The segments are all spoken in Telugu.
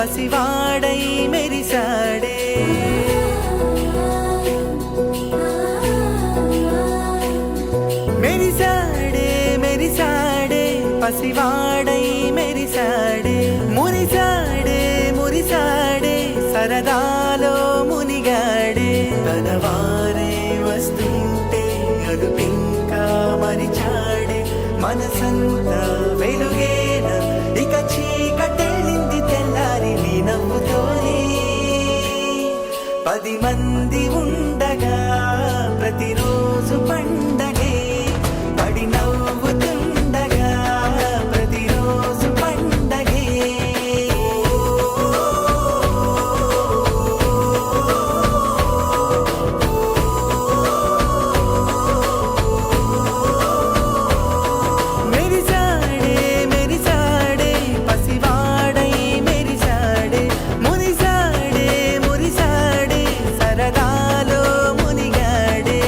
పసివాడై మెరిసాడే మెరిసాడే మెరిసాడే పసివాడై మెరిసాడే మురిసాడే మురిసాడే సరదాలో మునిగాడే తనవారే వస్తుంటే అరుపింకా మరిచాడే మనసంతా వెలుగేన ఇక చీకటెళ్ళింది తెల్లారి నీ నవ్వుతోనే 10 మంది ఉండగా ప్రతిరోజు పండగే పడి నవ్వుతుండగా ప్రతిరోజు పండగే మెరిసాడే మెరిసాడే పసివాడై మెరిసాడే మురిసాడే మురిసాడే సరదాలో మునిగాడే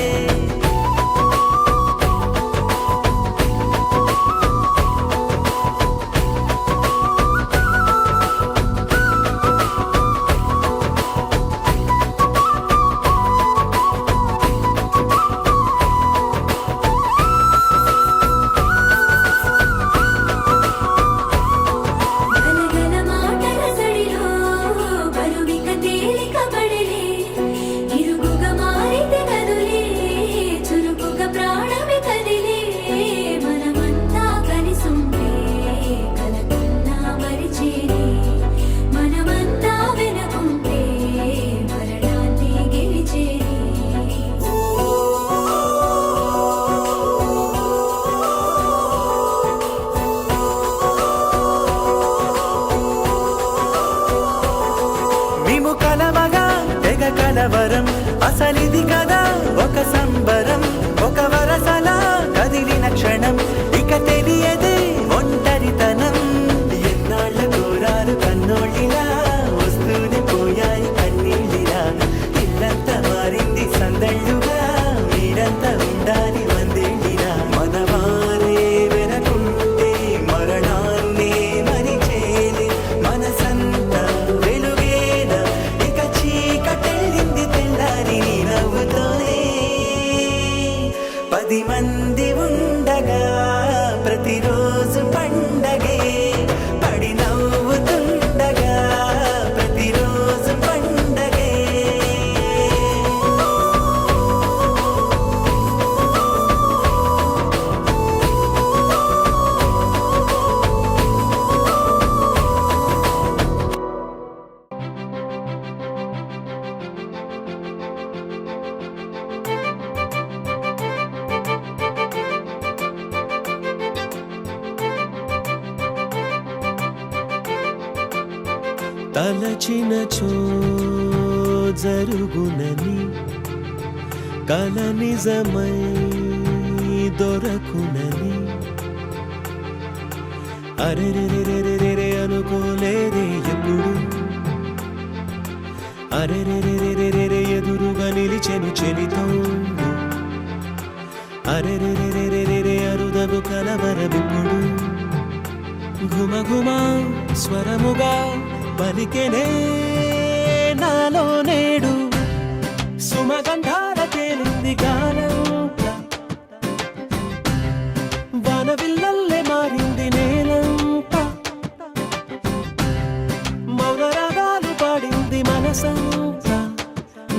గలగల మాటల సడిలో బరువిక తేలిక పడలే ఇరుగుగా మారితే కదులే చురుకుగా ప్రాణమి కదిలే మనమంతా కలిసుంటే కలకన్నా మరిచేనే మనమంతా వెనకుంటే మరణాన్ని గెలిచేనే మేము కలవగా తెగ కలవరం అసలిది కదా ఒక సంబరం ఒక వరసలా కదిలిన క్షణం ఇక తెలియదే ఒంటరితనం ఎన్నాళ్ళ కోరారు కన్నోళ్ళిలా వస్తూనే పోయాయి కన్నీళ్ళిలా ఇల్లంతా మారింది సందళ్ళుగా మీరంతా ఉండాలి వందేళ్ళిలా మనవారే వెనకుంటే మరణాన్నే మరిచేలే మనసంతా వెలుగేన ఇక చీకటెళ్ళింది తెల్లారి నీ నవ్వుతోనే 10 మంది ఉండగా ప్రతిరోజు పండగే పడి నవ్వుతుండగా ప్రతిరోజు పండగే తలచినచో జరుగునని కల నిజమై దొరకునని అరెరెరెరెరెరె అనుకోలేదే ఎప్పుడు అరెరెరెరెరెరె ఎదురుగా నిలిచెను చెలితోండు అరెరెరెరెరెరె అరుదగు కలవరమిప్పుడు ఘుమఘుమ స్వరముగా పలికెనే నాలో నేడు సుమగంధాల తేలింది గానంతా వానవిల్లల్లే మారింది నేలంతా మౌనరాగాలు పాడింది మనసంతా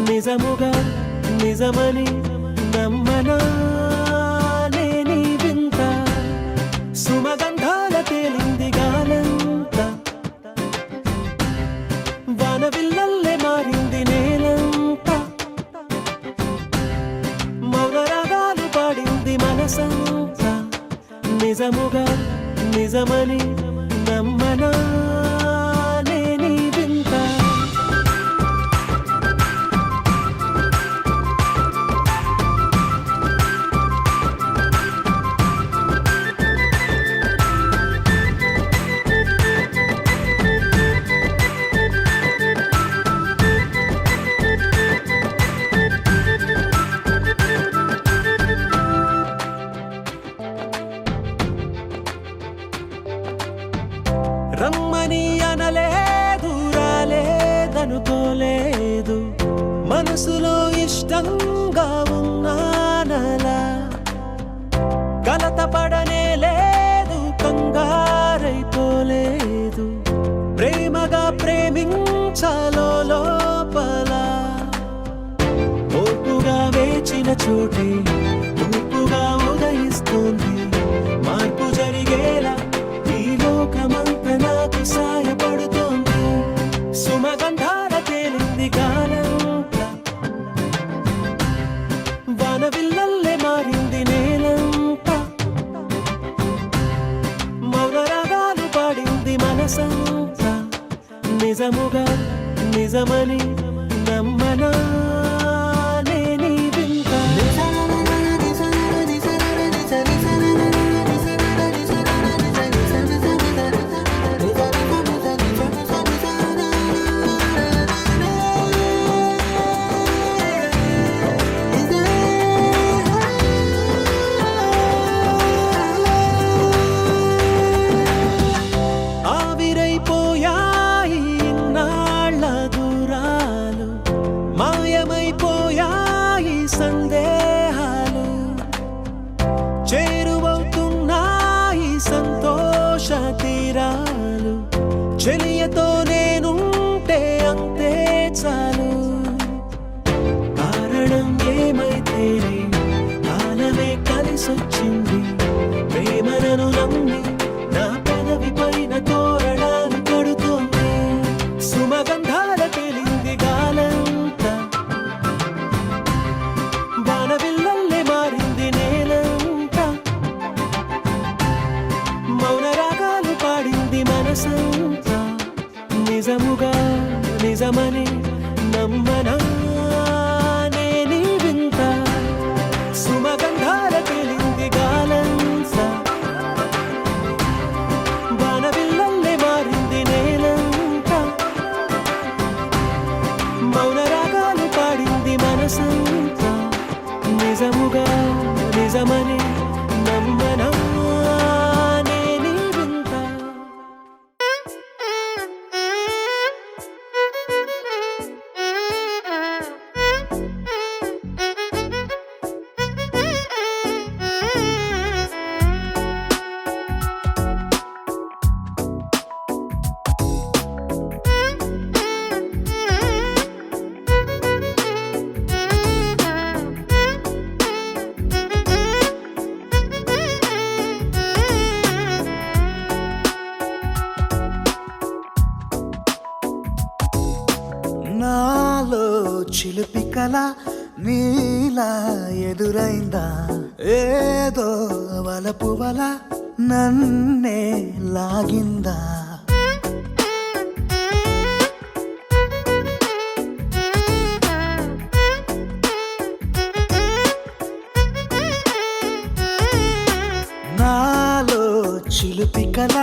నిజముగా నిజమని నమ్మనా లేని వింత సుమగంధాల తేలింది గానంతా వానవిల్లల్లే మారింది నేలంతా మౌనరాగాలు పాడింది మనసంతా నిజముగా నిజమని నమ్మనా లేని వింత రమ్మని అనలేదు మనసులో ఇష్టంగా ఉన్నానలా కలత పడనే లేదు కంగారైపోలేదు ప్రేమగా ప్రేమించాలో లోపల ఓపుగా వేచిన చోటే తూపుగా ఉదయిస్తుంది మార్పు జరిగేలా ఈ లోకమంతా నాకు సాయపడుతోంది సుమగంధాల తేలింది గాలంతా వానవిల్లల్లే మారింది నేలంతా మౌన రాగాలు పాడింది మనసంతా నిజముగా నిజమని నమ్మనా నేనీ వింత ఆవిరైపోయాయి ఇన్నాళ్ళ దూరాలు మాయమైపోయాయి సందేహాలు చేరువవుతున్నాయి సంతోష తీరాలు చెలియతో నేనుంటే అంతే చాలు కారణం ఏమైతేనే కాలమే కలిసొచ్చింది ప్రేమను నమ్మి నా పెదవి పైన తోరణాలు కడుతోంది సుమగంధాల తేలింది గాలంతా వానవిల్లల్లే మారింది నేలంతా మౌన రాగాలు పాడింది మనసంతా నిజముగా నిజమని నమ్మనా నేనీ వింత సుమగంధాల తేలింది గాలంతా వానవిల్లల్లే మారింది నేలంతా మౌన రాగాలు పాడింది మనసంతా నిజముగా నిజమని నమ్మనా నేనీ వింత నాలో చిలిపి కల నీలా ఎదురైందా ఏదో వలపు వల నన్నే లాగిందా నాలో చిలిపి కల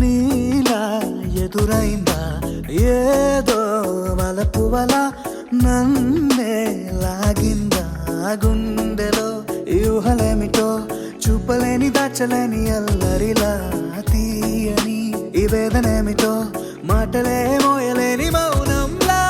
నీలా ఎదురైందా ఏదో వలపు వల నన్నే లాగిందా గుండెలో యూహలేమిటో చూపలేని దాచలేని అల్లరిలా తీయని ఈ వేదనేమిటో మాటలే మోయలేని మౌనంలా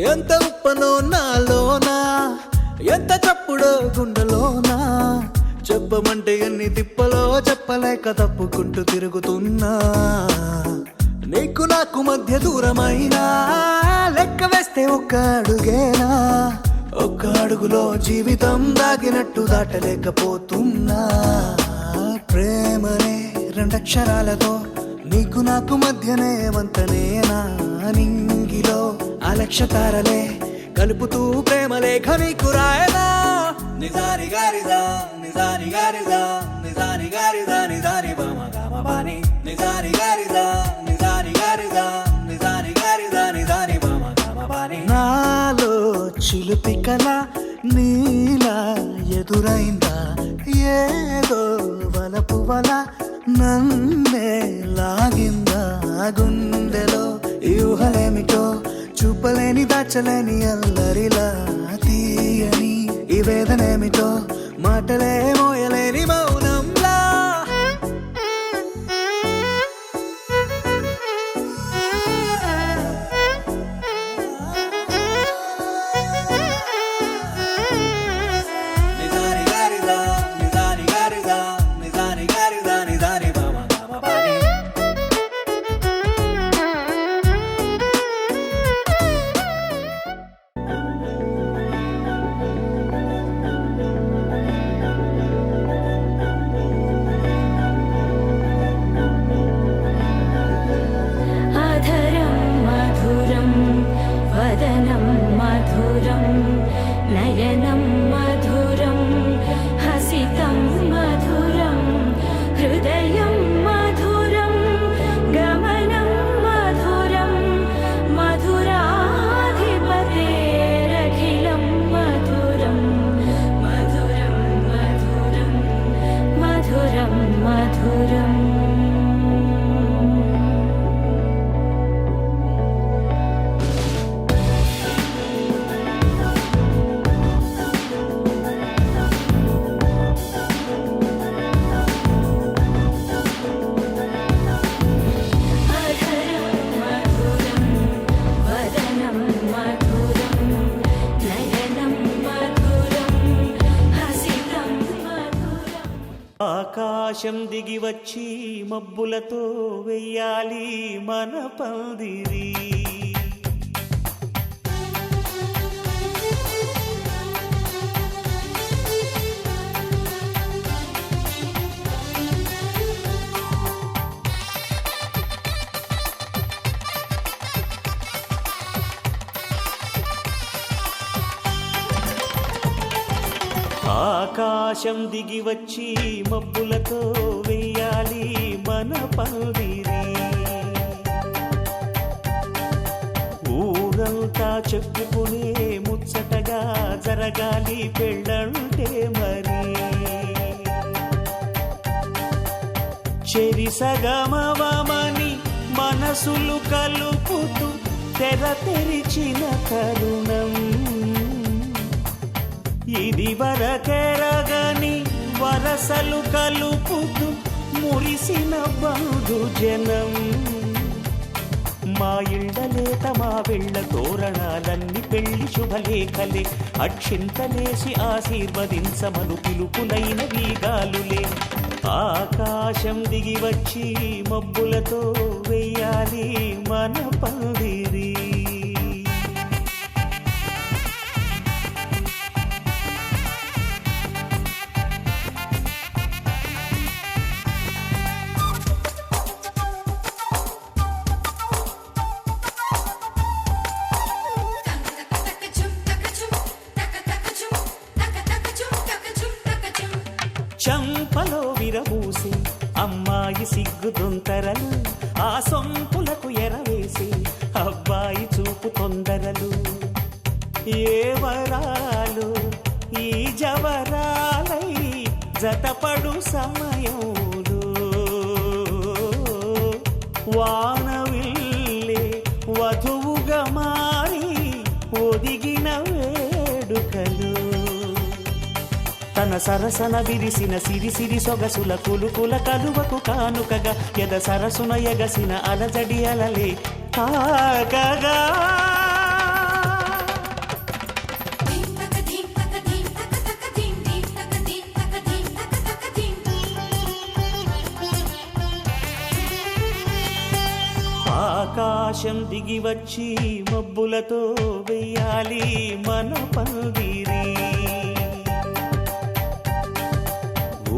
ఎంత ఉప్పనో నాలోనా ఎంత చప్పుడో గుండెలోనా చెప్పమంటే ఎన్ని తిప్పలో చెప్పలేక తప్పుకుంటూ తిరుగుతున్నా నీకు నాకు మధ్య దూరమైనా లెక్క వేస్తే ఒక్క అడుగేనా ఒక్క అడుగులో జీవితం దాగినట్టు దాటలేకపోతున్నా ప్రేమనే రెండక్షరాలతో నీకు నాకు మధ్యనే వంతనేనా నింగిలో అలక్ష తారలే కలుపుతూ ప్రేమ లేఖ నీకు రాయనా నిజాని గారిదా నిజాని గారిదా నిజాని గారిదా నిజాని బామ గామ బాని నిజాని గారిదా నిజాని గారిదా నిజాని గారిదా నిజాని బామ గామ బాని నాలో చిలుపి కల నీలా ఎదురైందా ఏదో వలపు వల నన్నే లాగిందా గుండెలో ఊహలేమిటో చూపలేని దాచలేని అల్లరిలా తీయని ఈ వేదనేమిటో మాటలే మోయలేని మౌనంలా నిజాని గారిదా నిజాని గారిదా నిజాని గారిదా నిజాని బామ గామ బాని అధరం మధురం వదనం మధురం నయనం మధురం హసితం మధురం హృదయం మధురం గమనం మధురం మధురాధిపతేరఖిలం మధురం మధురం మధురం మధురం మధురం అధరం మధురం వదనం మధురం నయనం మధురం హసితం మధురం ఆకాశం దిగి వచ్చి మబ్బులతో వెయ్యాలి మన పందిరి ఆకాశం దిగి వచ్చి మబ్బులతో వెయ్యాలి మన పందిరి ఊరంతా చెప్పుకునే ముచ్చటగా జరగాలి పెళ్ళంటే మరి చెరి సగమవమని మనసులు కలుపుతూ తెర తెరిచిన తరుణం ఇది వరకెరగని వరసలు కలుపుతూ మురిసిన బంధు జనం మా ఇళ్ళలేత మా వెళ్ళ తోరణాలన్నీ పెళ్లి శుభలేఖలే అక్షింతలేసి ఆశీర్వదించమను పిలుపులైన వీగాలులే ఆకాశం దిగి వచ్చి మబ్బులతో వెయ్యాలి మన పందిరి చంపలో విరబూసి అమ్మాయి సిగ్గుదొంతరలు ఆ సొంపులకు ఎరవేసి అబ్బాయి చూపు తొందరలు ఏ వరాలు ఈ జవరాలై జతపడు సమయంలో వానవిల్లే వధువుగా మారి ఒదిగిన వేడుకలు తన సరసన విరిసిన సిరిసిరి సొగసుల కులుకుల కలువకు కానుకగా ఎద సరసున ఎగసిన అలజడి అలలే తాకగా ఆకాశం దిగి వచ్చి మబ్బులతో వెయ్యాలి మన పందిరి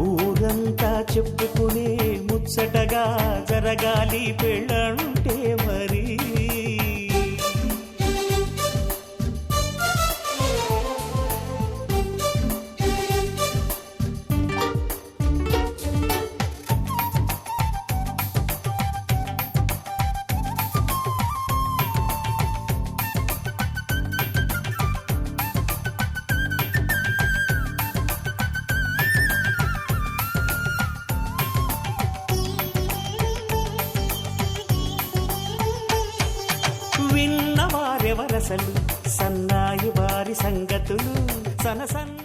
ఊరంతా చెప్పుకునే ముచ్చటగా జరగాలి పెళ్ళంటే మరి అసలు సన్నాయి వారి సంగతులు సనసన్న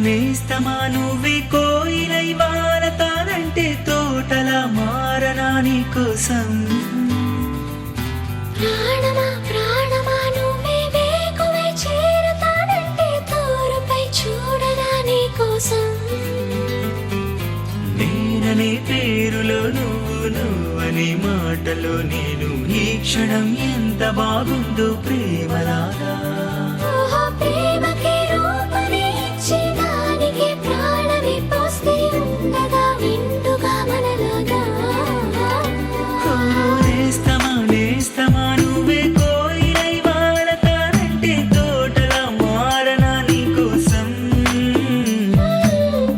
నేస్తమా నువ్వే కోయిలై వారతానంటే తోటలా మారనా నీ కోసం ప్రాణమా ప్రాణమా నువ్వే వేకువై చేరతానంటే తోరుపై చూడనా నీ కోసం నేననే పేరులో నువ్వనే మాటలో నేను ఈ క్షణం ఎంత బాగుందో ప్రేమలాగా ఓహో ప్రేమకి రూపని ఇచ్చి దానికి ప్రాణమి పోస్తే ఉండగా నిండుగా మనలాగా నేస్తమా నువ్వే కోయిలై వారతానంటే తోటలా మారనా నీ కోసం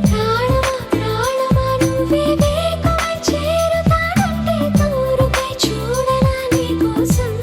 ప్రాణమా ప్రాణమా నువ్వే వేకువై చేరతానంటే తోరుపై చూడనా నీ కోసం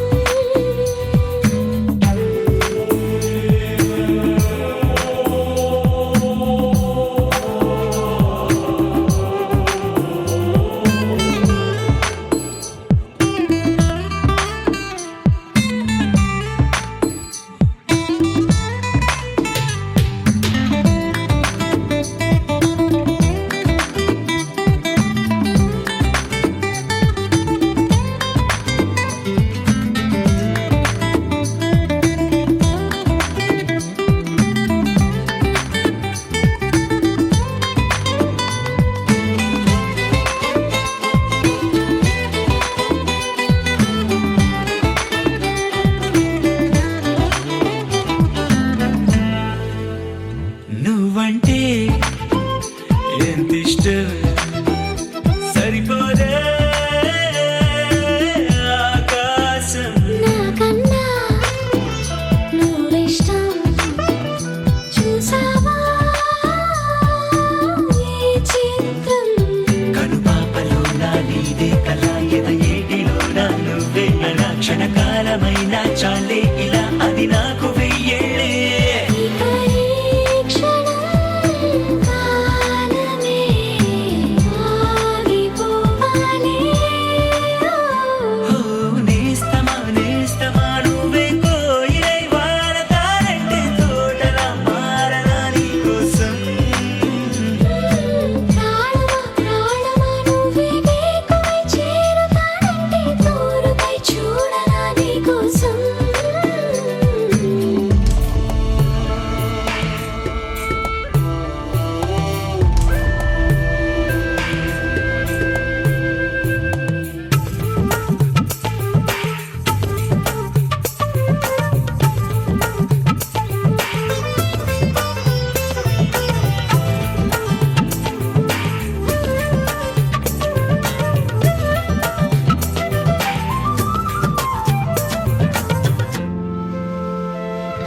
నువ్వంటే ఎంత ఇష్టం సరిపోదే ఆకాశం నాకన్నా నువ్విష్టం చూసావా ఈ చిత్రం కనుపాపలో నా నీదే కళ ఎద ఏటిలో నా నువ్వే నా క్షణకాలమైన చాలే ఇలా అది నాకు వెయ్యేళ్ళే ఇక ఈ క్షణం కాలమే ఆగిపోవాలి ఓ నేస్తమా నువ్వే కోయిలై వారతానంటే తోటలా మారనా నీ కోసం ప్రాణమా ప్రాణమా నువ్వే వేకువై చేరతానంటే తోరుపై చూడనా నీ కోసం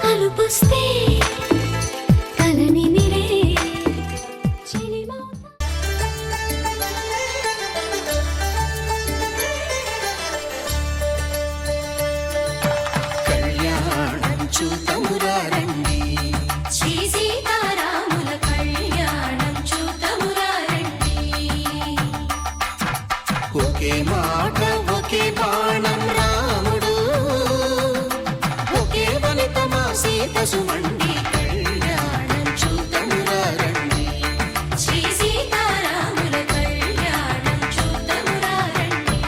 అలుపుస్తే కలని నిరే చెలిమౌతా కళ్యాణం చూతమురారండి శ్రీ సీతారాముల కళ్యాణం చూతమురా రండి ఒకే మాట ఒకే బాణం రాముడు ఒకే వనిత మా సీత సుమండి కళ్యాణం చూతమురారండి శ్రీ సీతారాముల కళ్యాణం చూతమురా రండి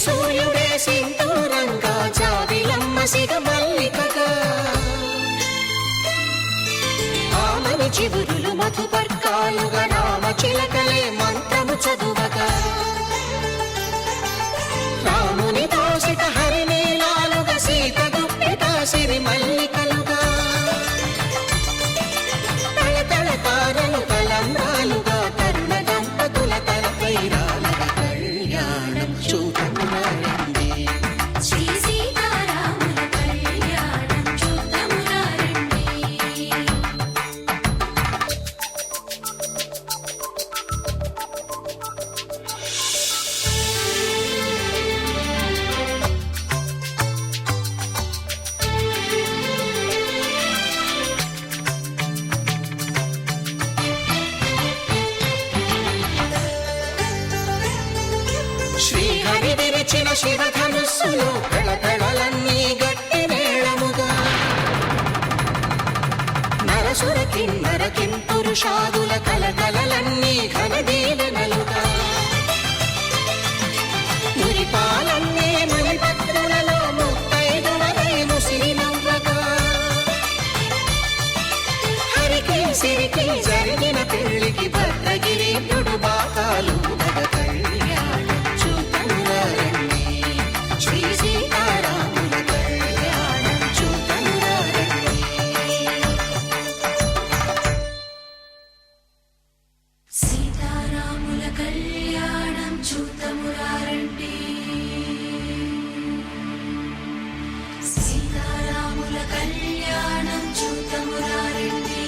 సూర్యుడే సింధూరంగా జాబిలమ్మ సిగ మల్లికగా ఆమని చిగురులు మధుపర్కాలుగా రామ చిలకలే మంత్రము చదువగా రాముని దోసిట హరినీలాలుగా సీత గుప్పిట సిరి మల్లికలుగా తళతళ తారలు తలంబ్రాలుగా తరుణ దంపతుల తలపైరాలుగా కళ్యాణం చూడమురండి శ్రీ సీతారాముల కళ్యాణం చూద్దామురా రండి. శ్రీహరి విరిచిన శివధనుస్సులు కళకళలన్నీ గట్టి మేళముగా నరసుర కిన్నర కింపురుషాదుల కలకలలన్నీ ఘనదీవెనలుగా మురిపాలన్నీ మణిపత్రులలో ముత్తైదువలై ముసిరి నవ్వగా హరికి సిరికి జరిగిన పెళ్లికి భద్రగిరీంద్రుడు బాకాలు మగ కళ్యాణం చూతమురా రండి శ్రీ సీతారాముల కళ్యాణం చూతమురా రండి సీతారాముల కళ్యాణం చూద్దామురా రండి. సీతారాముల కళ్యాణం చూద్దామురా రండి.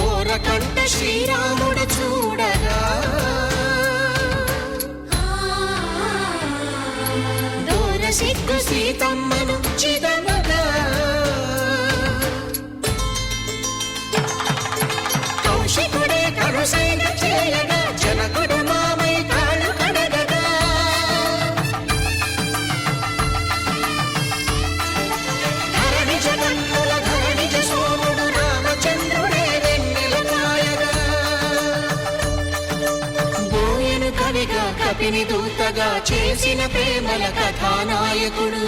ఓరకంట శ్రీరాముడు చూడగా దూర సిగ్గు సీతమ్మను చిదమగా కౌశికుడే కరుసైన చేయగా జనకుడు మామై కాళ్ళు కడగగా ధరణి జగన్నుల ధరణిజ సోముడు రామచంద్రుడే వెన్నెల కాయగా బోయను కవిగా కపిని దూతగా చేసిన ప్రేమల కథానాయకుడు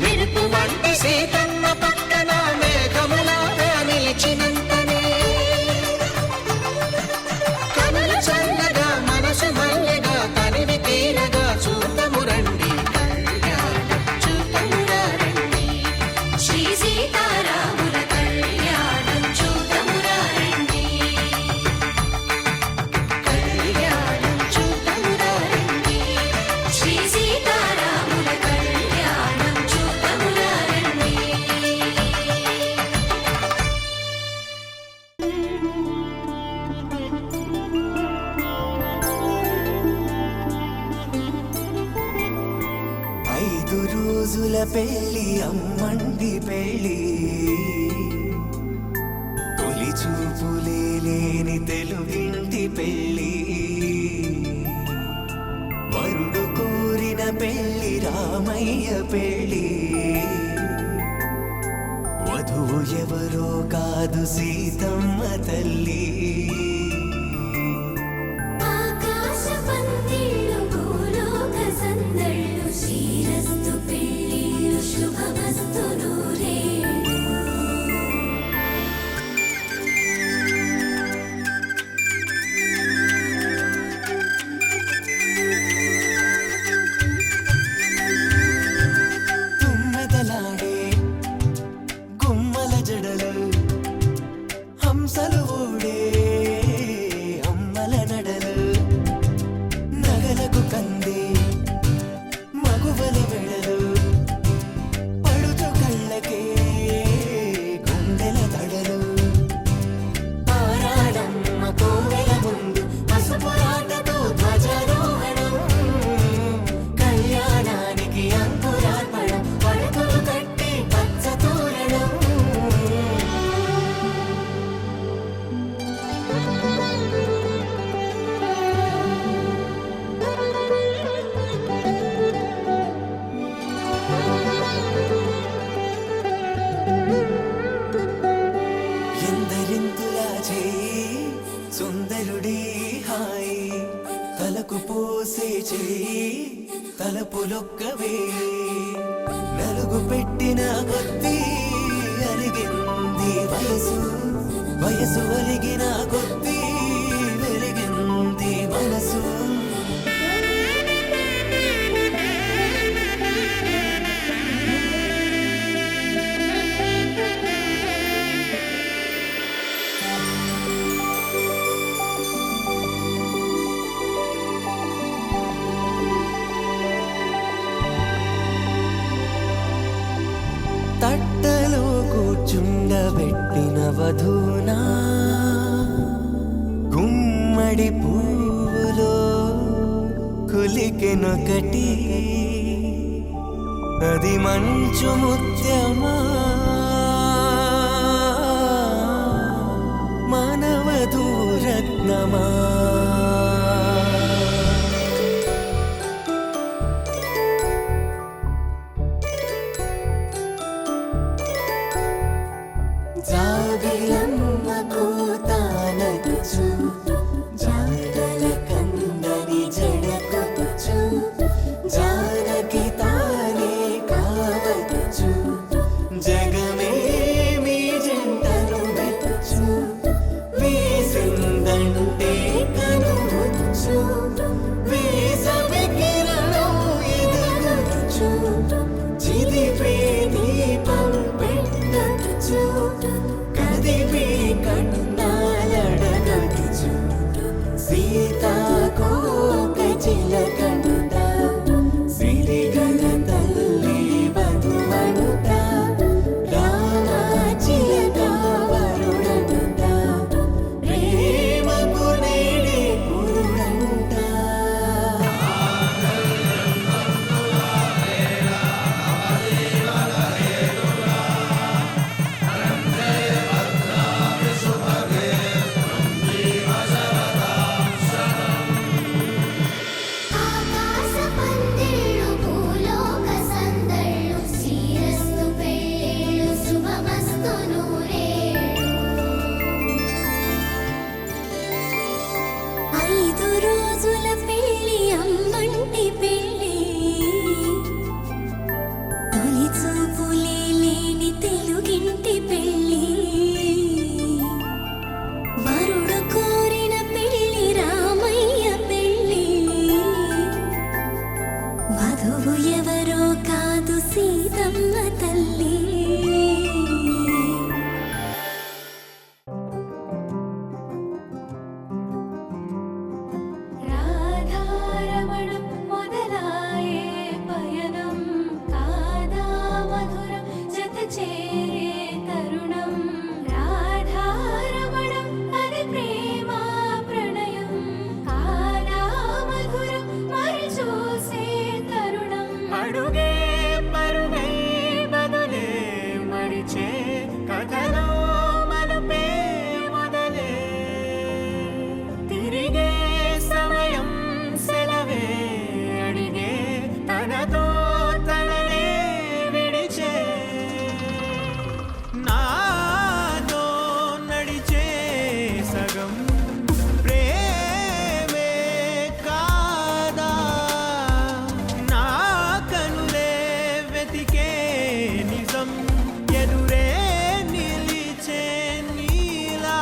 మెరుపు వంటి సీతమ్మ పక్కన మేఘములాగా నిలిచినంతనే కనులు చల్లగా మనసు మల్లెగా తనివి తీరగా చూతము రండి కళ్యాణం చూతమురా రండి శ్రీ సీతారాముల కళ్యాణం చూద్దామురా రండి. కళ్యాణం చూతమురా రండి శ్రీ సీతారాముల కళ్యాణం చూద్దామురా రండి. ఐదు రోజుల పెళ్లి అమ్మండి పెళ్లి తొలి చూపులే లేని తెలుగింటి పెళ్లి వరుడు కోరిన పెళ్లి రామయ్య పెళ్లి వధువు ఎవరో కాదు సీతమ్మ తల్లి ఆకాశ పందిళ్ళు భూలోక సందళ్ళు శ్రీరస్తు పెళ్ళిళ్ళు శుభమస్తు నూరేళ్ళు. తుమ్మెదలాడే గుమ్మల జడలు హంసలు ఊడే చేయి సుందరుడి హాయి తలకు పోసే చేయి తలపులొక్కవే నలుగు పెట్టిన కొద్దీ అలిగింది వయసు వయసు అలిగిన కొద్దీ వెలిగింది మనసు తట్టలో కూర్చుండబెట్టిన వధూనా గుమ్మడి పువ్వులో కులికెనొకటి అది మంచు ముత్యమా మానవధూ రత్నమా జాబిలమ్మ కోతానగుచు జాడల కందని జడకొచ్చు జానకి తానే కావచ్చు జగమే మీ జంటను వెతుచు వేసిందంటే కనువచ్చు వేసవి కిరణం ఎదుగొచ్చు చిదిపే దీపం పెట్టచ్చు కదిపే కన్నాలడగచ్చు సీతాకోక చిలకనుట సిరిగల తల్లి వధువనుట రామ చిలక వరుడనుట ప్రేమకు నేడే పురుడంట ఆకాశ పందిళ్ళు భూలోక సందళ్ళు శ్రీరస్తు పెళ్ళిళ్ళు శుభమస్తు నూరేళ్ళు 5 రోజుల పెళ్ళి అమ్మంటి పెళ్ళి తొలి చూపులే లేని తెలుగింటి పెళ్ళి వరుడు కోరిన పెళ్ళి రామయ్య పెళ్ళి వధువు ఎవరో కాదు సీతమ్మ తల్లి రాధారమణం మొదలాయే పయనం కాదా మధురం జత చేరే తరుణం రాధారమణం అది ప్రేమ ప్రణయం కాదా మధురం మరి చూసే తరుణం అడుగే పరుగే బదులే మరిచే కథలో మలుపే మొదలే తిరిగే సమయం సెలవే అడిగే తనతో తననే విడిచే నాతో నడిచే సగం ప్రేమే కాదా నా కనులే వెతికే నిజం ఎదురే నిలిచే నీలా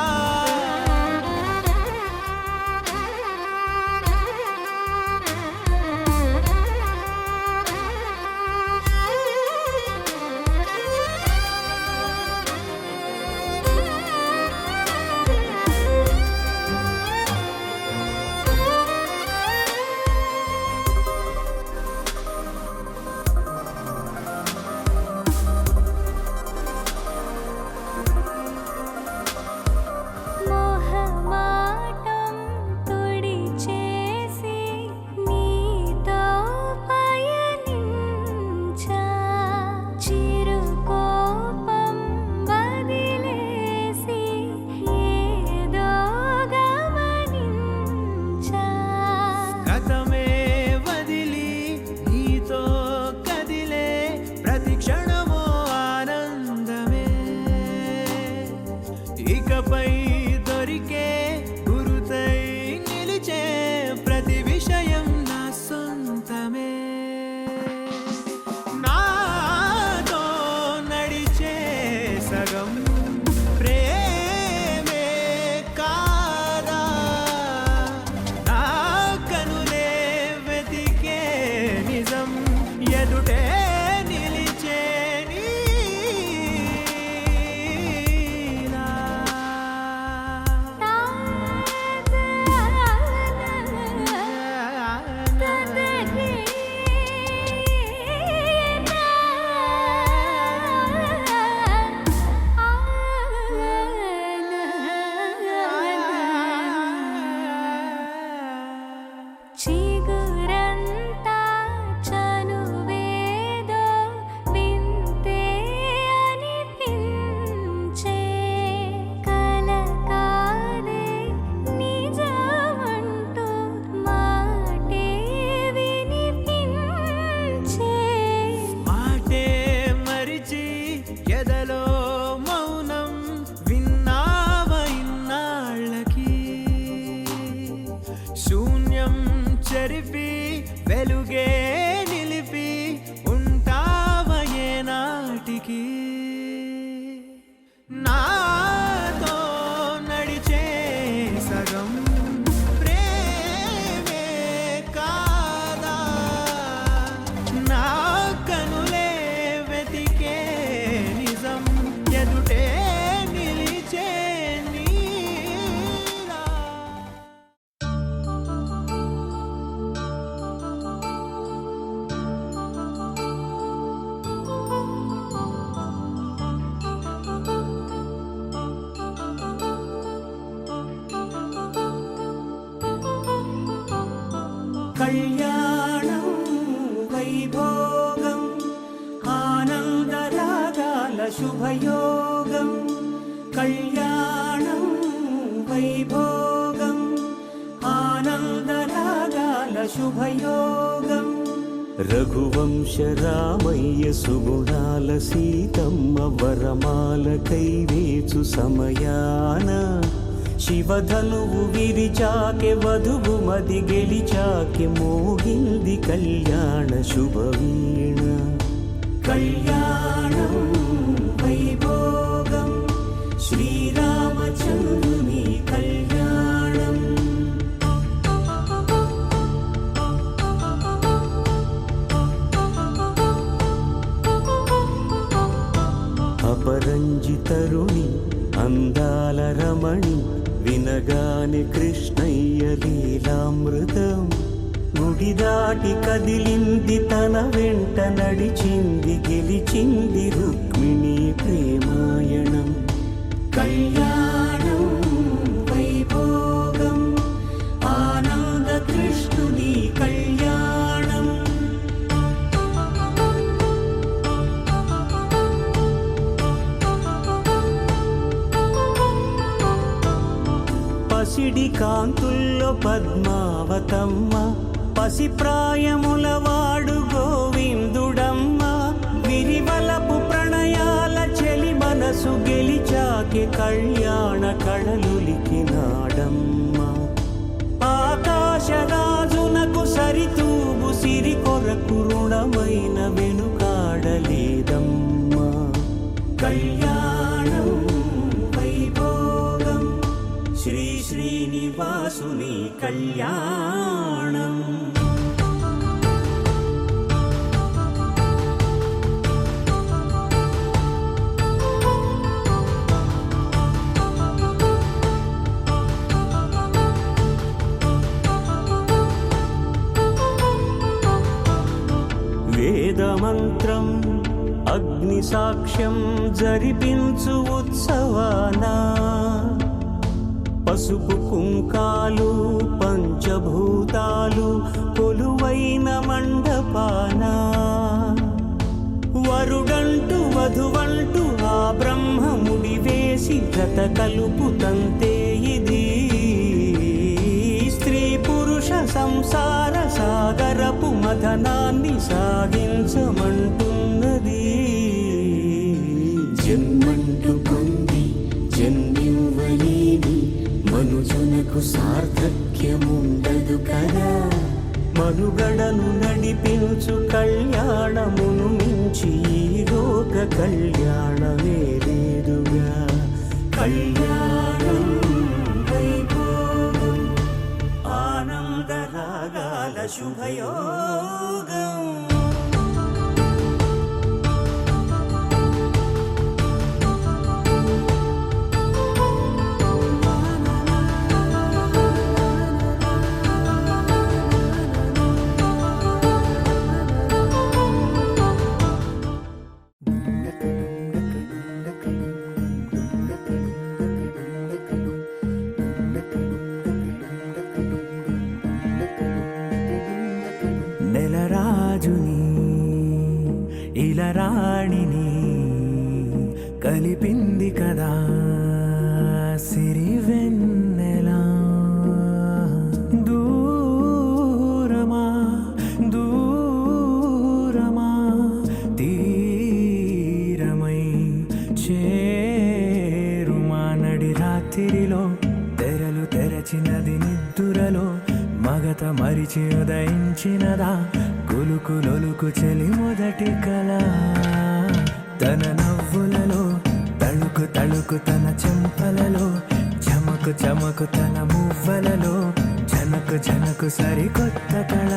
మోహమాటం తుడిచేసి నీతో పయనించా చిరుకోపం వదిలేసి ఏదో గమనించా గతమే వదిలి నీతో కదిలే ప్రతి క్షణమో ఆనందమే ఇకపై దొరి ఇట్టే నిలిపి ఉంటావయే నాటికి నాతో నడిచే సగం ప్రేమే కాదా నా కనులే వెతికే నిజం ఎదుటే నిలిచే నీలా కళ్యాణం వైభోగం ఆనందరాగాల శుభయోగం కళ్యాణం వైభోగం ఆనందరాగాల శుభయోగం రఘువంశ రామయ్య సుగుణాల సీతమ్మ వరమాల కైవేచు సమయాన శివధనువు విరిచాకె వధువు మది గెలిచాకె మోగింది కళ్యాణ శుభవీణ కళ్యాణం వైభోగం శ్రీరామచంద్రుని కళ్యాణం అపరంజి తరుణి అందాల రమణి వినగాని కృష్ణయ్య లీలామృతం గుడి దాటి కదిలింది తన వెంట నడిచింది గెలిచింది రుక్మిణి ప్రేమాయణం కళ్యాణం వైభోగం ఆనంద కృష్ణుని కళ్యాణం పసిడి కాంతుల్లో పద్మావతమ్మ పసిప్రాయముల వాడు గోవిందుడమ్మ విరివలపు ప్రణయాల చెలి మనసు గెలిచాకే కళ్యాణ కళలులికినాడమ్మ ఆకాశరాజునకు సరితూగు సిరి కొరకు రుణమైన వెనుకాడలేదమ్మా కళ్యాణం వైభోగం శ్రీ శ్రీనివాసుని కళ్యాణం వేదమంత్రం అగ్ని సాక్ష్యం జరిపించు ఉత్సవానా పసుపు కుంకాలు పంచభూతాలు కొలువైన మండపాన వరుడంటూ వధువంటూ ఆ బ్రహ్మముడి వేసి జత కలుపుతంతే ఇది స్త్రీ పురుష సంసార సాగరపు మథనాన్ని సాగించమంటున్నది జన్మంటూ పొంది జన్మివ్వలేని మనుజునకు సార్థక్యముండదు కదా మనుగడను నడిపించు కళ్యాణమును మించి ఈ లోక కళ్యాణమే లేదుగా కళ్యాణం వైభోగం ఆనందరాగాల శుభయోగం నెలరాజుని ఇలరాణిని కలిపింది కదా సిరివెన్నెలా దూరమా దూరమా తీరమై చేరుమా నడి రాత్రిలో తెరలు తెరచినది నిద్దురలో మగత మరిచి ఉదయించినదా కులుకు లొలుకు చెలి మొదటి కళ తన నవ్వులలో తళుకు తళుకు తన చెంపలలో చమకు చమకు తన మువ్వలలో జనకు జనకు సరికొత్త కళ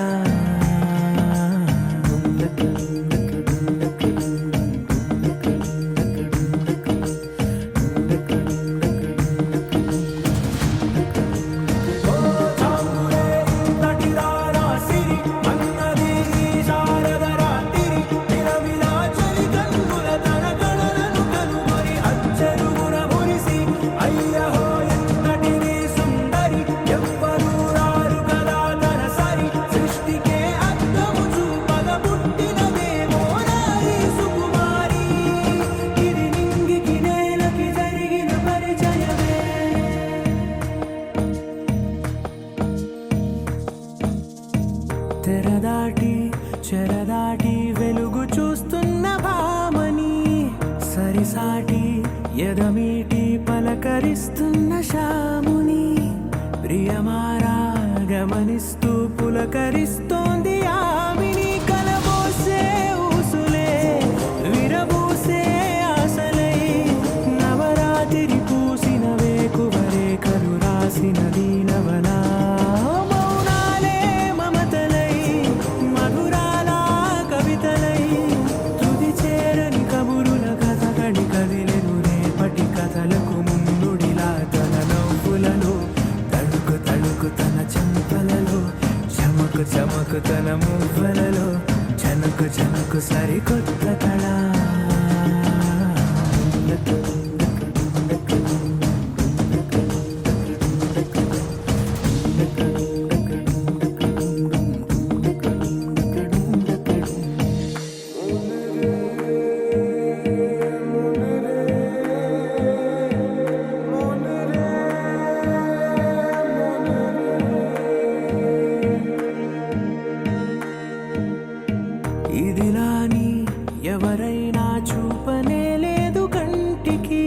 తెరదాటి చెరదాటి వెలుగు చూస్తున్న భామని సరిసాటి ఎదమీటి పలకరిస్తున్న శాముని ప్రియమారా గమనిస్తూ పులకరిస్తోంది ఆమిని కలబోసే ఊసులే విరబూసే ఆశలై నవరాత్రి పూసిన వేకువరేఖలు రాసిన దీనవనా కథలకు ముందుడిలా తన నవ్వులలో తళుకు తళుకు తన చెంపలలో చమకు చమకు తన మువ్వలలో జనకు జనకు సరికొత్త కళ ఇదిలాని ఎవరైనా చూపనే లేదు కంటికి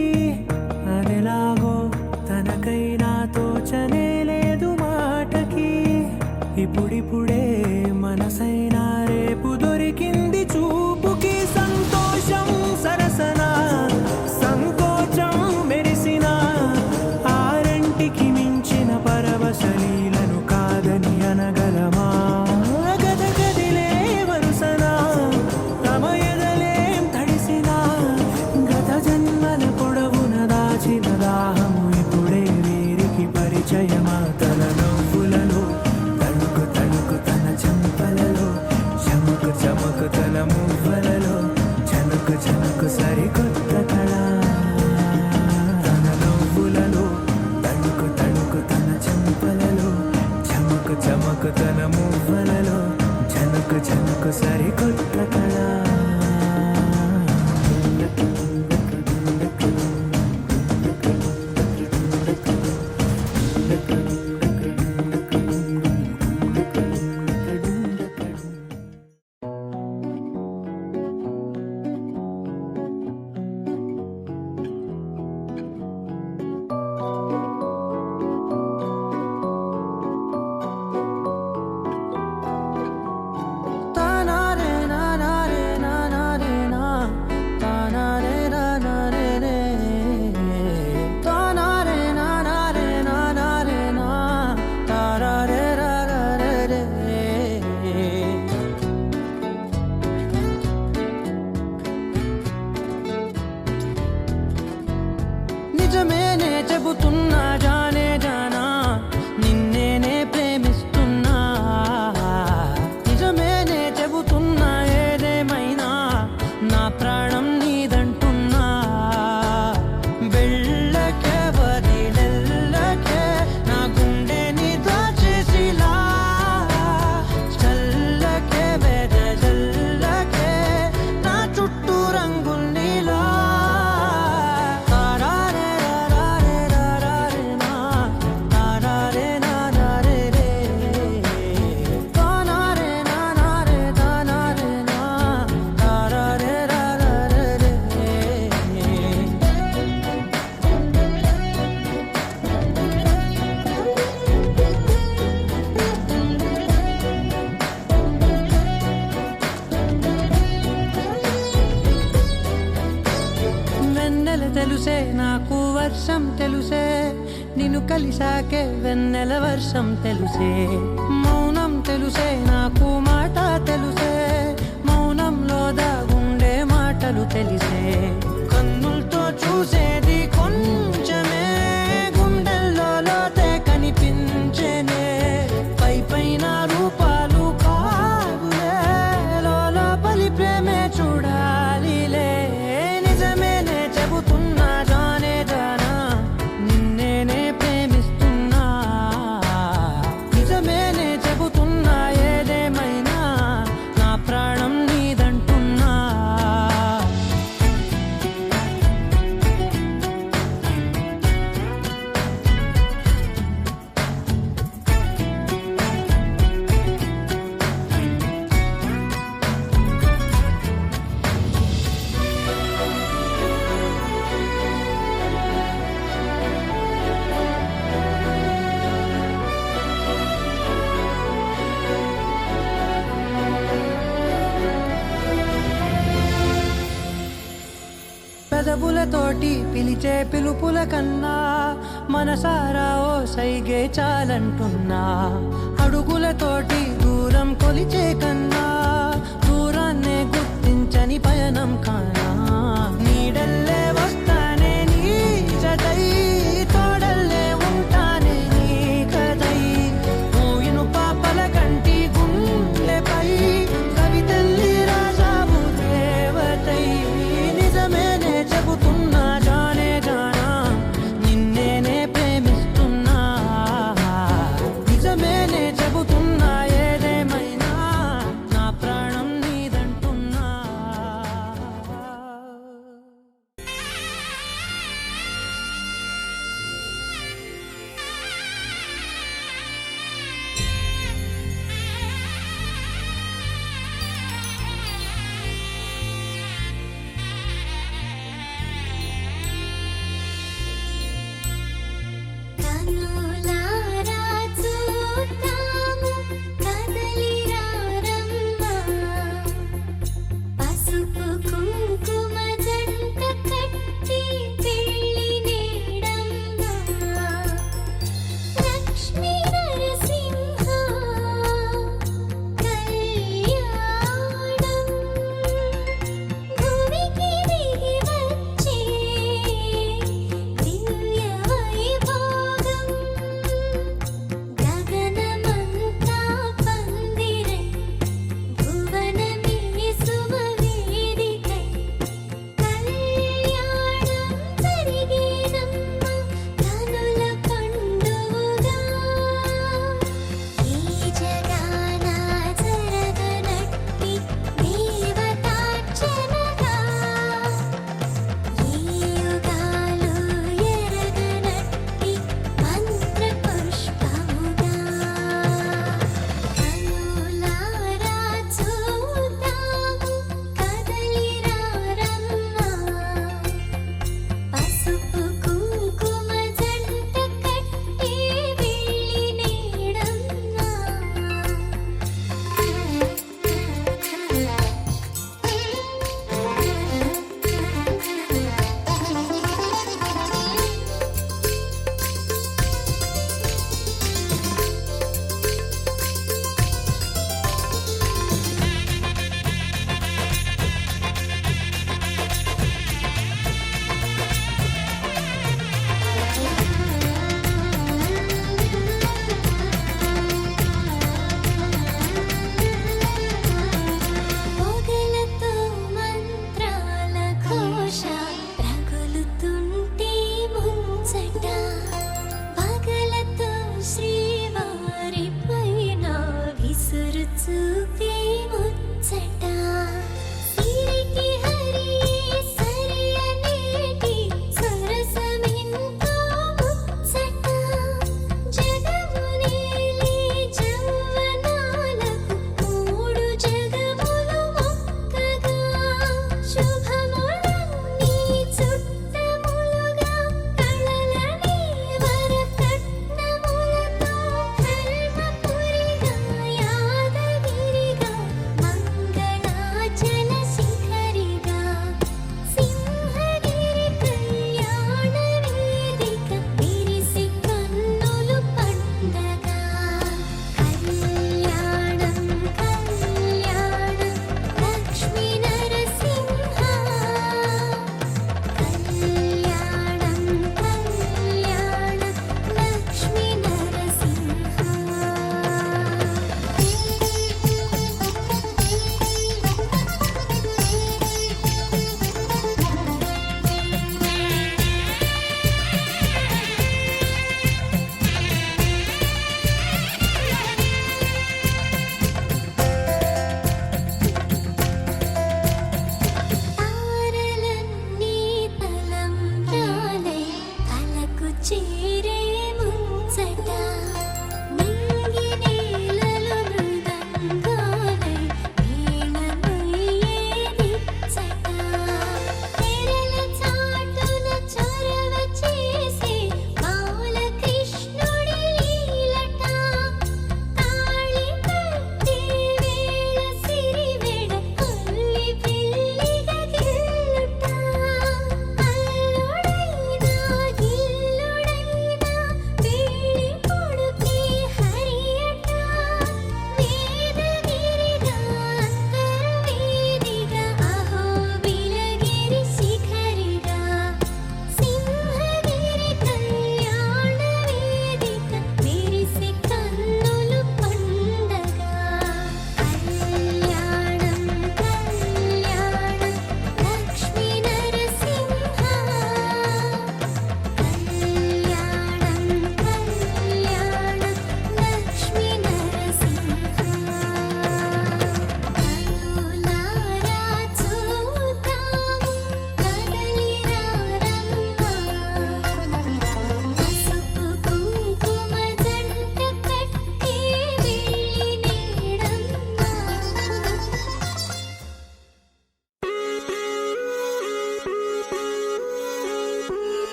అదెలాగో తనకైనా తోచనే లేదు మాటకి ఇప్పుడిప్పుడే మనసైనా రేపు దొరికింది చూపుకి సంతోషం సరసన సంకోచం మెరిసిన ఆరంటికి మించిన పరవశలీలను కాదని అనగలమా దాహము ఇప్పుడే వీరికి పరిచయమా తన నవ్వులలో తణుకు తణుకు తన చెంపలలో చమకు చమకు తన మువ్వలలో జనకు జనకు సరికొత్త కళ తన నవ్వులలో తణుకు తణుకు తన చెంపలలో చమకు చమకు తన మువ్వలలో జనకు జనకు సరికొత్త కళ నిజమేనే చెబుతున్నా జానే జానా నిన్నేనే ప్రేమిస్తున్నా నిజమేనే చెబుతున్నా ఏదేమైనా నా ప్రాణం నీదంటున్నా వెళ్ళకే వదిలెల్లకే నా గుండెని దాచేసిలా చల్లకే వెదజల్లకే నా చుట్టూ రంగుల్నిలా తారారే రారే రారే వెన్నెల తెలుసే నాకు వర్షం తెలుసే నిన్ను కలిసాకే వెన్నెల వర్షం తెలుసే మౌనం తెలుసే నాకు మాట తెలుసే మౌనంలో దాగుండే మాటలు తెలిసే కన్నులతో చూసేది కొంచెమే గుండెల్లో లోతే కనిపించేనే పై పైన రూపాలు కాదులే లోపలి ప్రేమే చూడాలిలే నిజమేనే చెబుతున్నా జానే జానా నిన్నేనే ప్రేమిస్తున్నా నిజమేనే చెబుతున్నా ఏదేమైనా నా ప్రాణం నీదంటున్నా పెదవులతోటి పిలిచే పిలుపుల కన్నా మనసారా ఓ సైగే చాలంటున్నా అడుగులతోటి దూరం కొలిచే కన్నా దూరాన్నే గుర్తించని పయనం కానా నీడల్లే వస్తానే నీ జతై తోడల్లే ఉంటానే నీ కదై మూయిను పాపల కంటి గుండెపై కవితల్లి రాజావు దేవతై నిజమేనే చెబుతున్నా జానే జానా నిన్నేనే ప్రేమిస్తున్నా నిజమేనే చెబుతున్నా ఏదేమైనా నా ప్రాణం నీదంటున్నా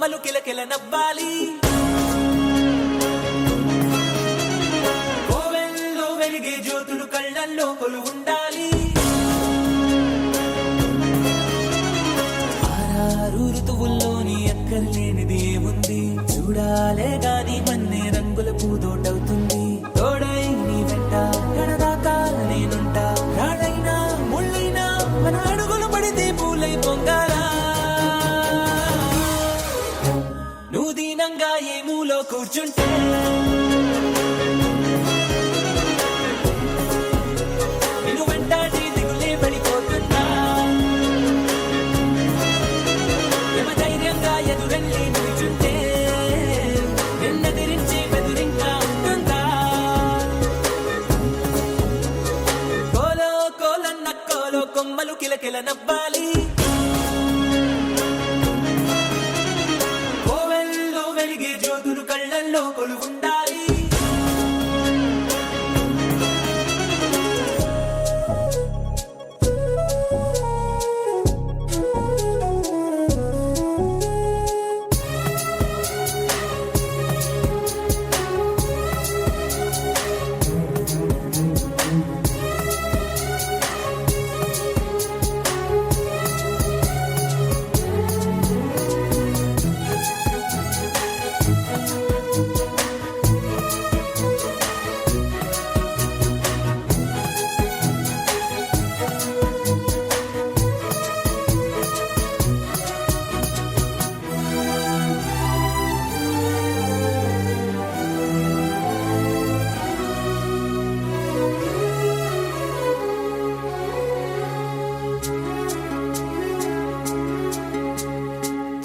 కొమ్మలు కిలకిల నవ్వాలి. కోవెల్లో వెలిగే జ్యోతులు కళ్ళల్లో కొలువుండాలి. ఆరారు ఋతువుల్లోని ఎక్కర్లేనిది ఏముంది, చూడాలే గాని మన్నే రంగుల పూదోటవుతుంది. తోడై నీ వెంట గడదాకా నేనుంటా, రాళ్ళైనా ముళ్ళైనా మన అడుగులు పడితే పూలై పొంగాలా. నువ్వు దీనంగా ఏ మూలో కూర్చుంటే నిన్ను వెంటాడి దిగులే పడిపోతున్నా. ధైర్యంగా ఎదురెళ్ళి నిల్చుంటే నిన్నెదిరించే బెదురింకా ఉంటుందా. కోలో కోలన్న కోలో కొమ్మలు కిలకిల నవ్వాలి. కోవెల్లో వెలిగే జ్యోతులు కళ్ళల్లో కొలువుండాలి.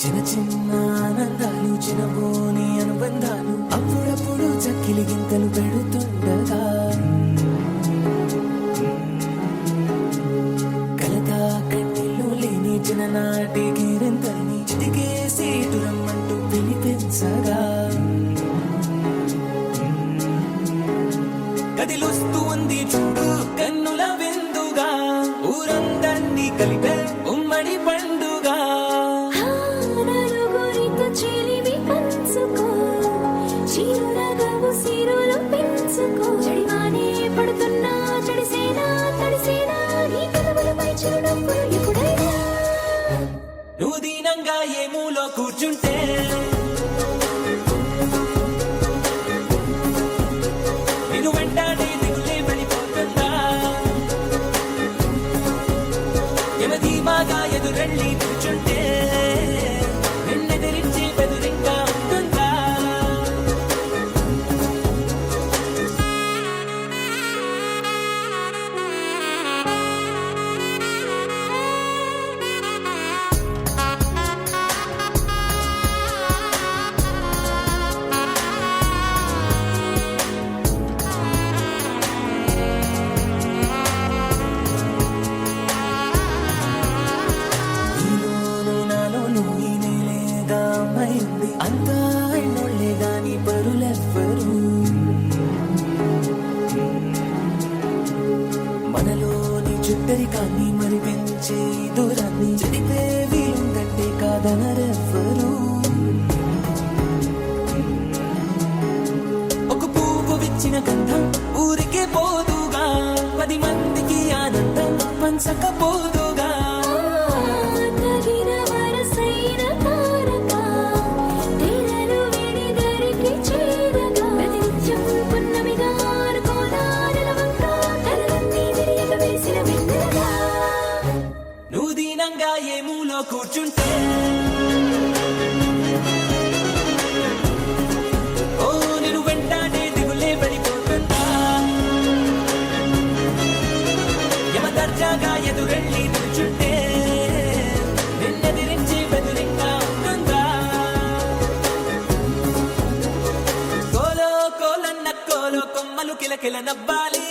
చిన్న చిన్న ఆనందాలు, చిన్నబోని అనుబంధాలు అప్పుడప్పుడు చక్కిలి గింతలు పెడుతుండగా, కలతా కన్నీళ్ళు లేని చిన్ననాటి గిరింతల్ని చిటికేసి దురమ్మంటూ పిలిపించగా, కదిలొస్తూ ఉంది చూడు కన్నుల విందుగా, ఊరందర్నీ కలిపే ఉమ్మడి పండుగ. నలుగురితో చెలివి పంచుకో, చిరునగవు సిరులు పెంచుకో. చెడివానే పడుతున్నా చెడిసేనా తడిసేనా, నీ కదవులపై చిరునవ్వులు ఎప్పుడైనా. నువ్వు దీనంగా ఏ మూలో కూర్చుంటే నిన్ను వెంటాడి దిగులే వెళ్ళిపోతుందా. యమధీమాగా ఎదురెళ్ళి కూర్చుంటే నిన్నెదిరించే బెదురింకా ఉంటుందా. నీలోను నాలోను ఈ నేలేగా అమ్మాయింది, అంతా ఎన్నోళ్లే గాని పరులెవ్వరు. మనలోని చుట్టరికాన్ని మరిపించే దూరాన్ని చెడిపే వీలుందంటే కాదనరెవ్వరు. ఒక పువ్వు విచ్చిన గంధం ఊరికే పోదుగా, 10 మందికి ఆనందం పంచకపోదుగా. తగిన వరసైన తారక, తెరలు విడిదరికి చేరగా, ప్రతినిత్యం పున్నమిగా అనుకోదా నెలవంక, కలలన్నీ విరియక వేసిన వెన్నెలగా. నువ్వు దీనంగా ఏ మూలో కూర్చుంటే ఓ నిన్ను వెంటాడే దిగులే పడిపోతుందా. యమదర్జాగా ఎదురెళ్ళి నిల్చుంటే నిన్నెదిరించే బెదురింకా ఉంటుందా. కోలో కోలన్న కోలో కొమ్మలు కిలకిల నవ్వాలి.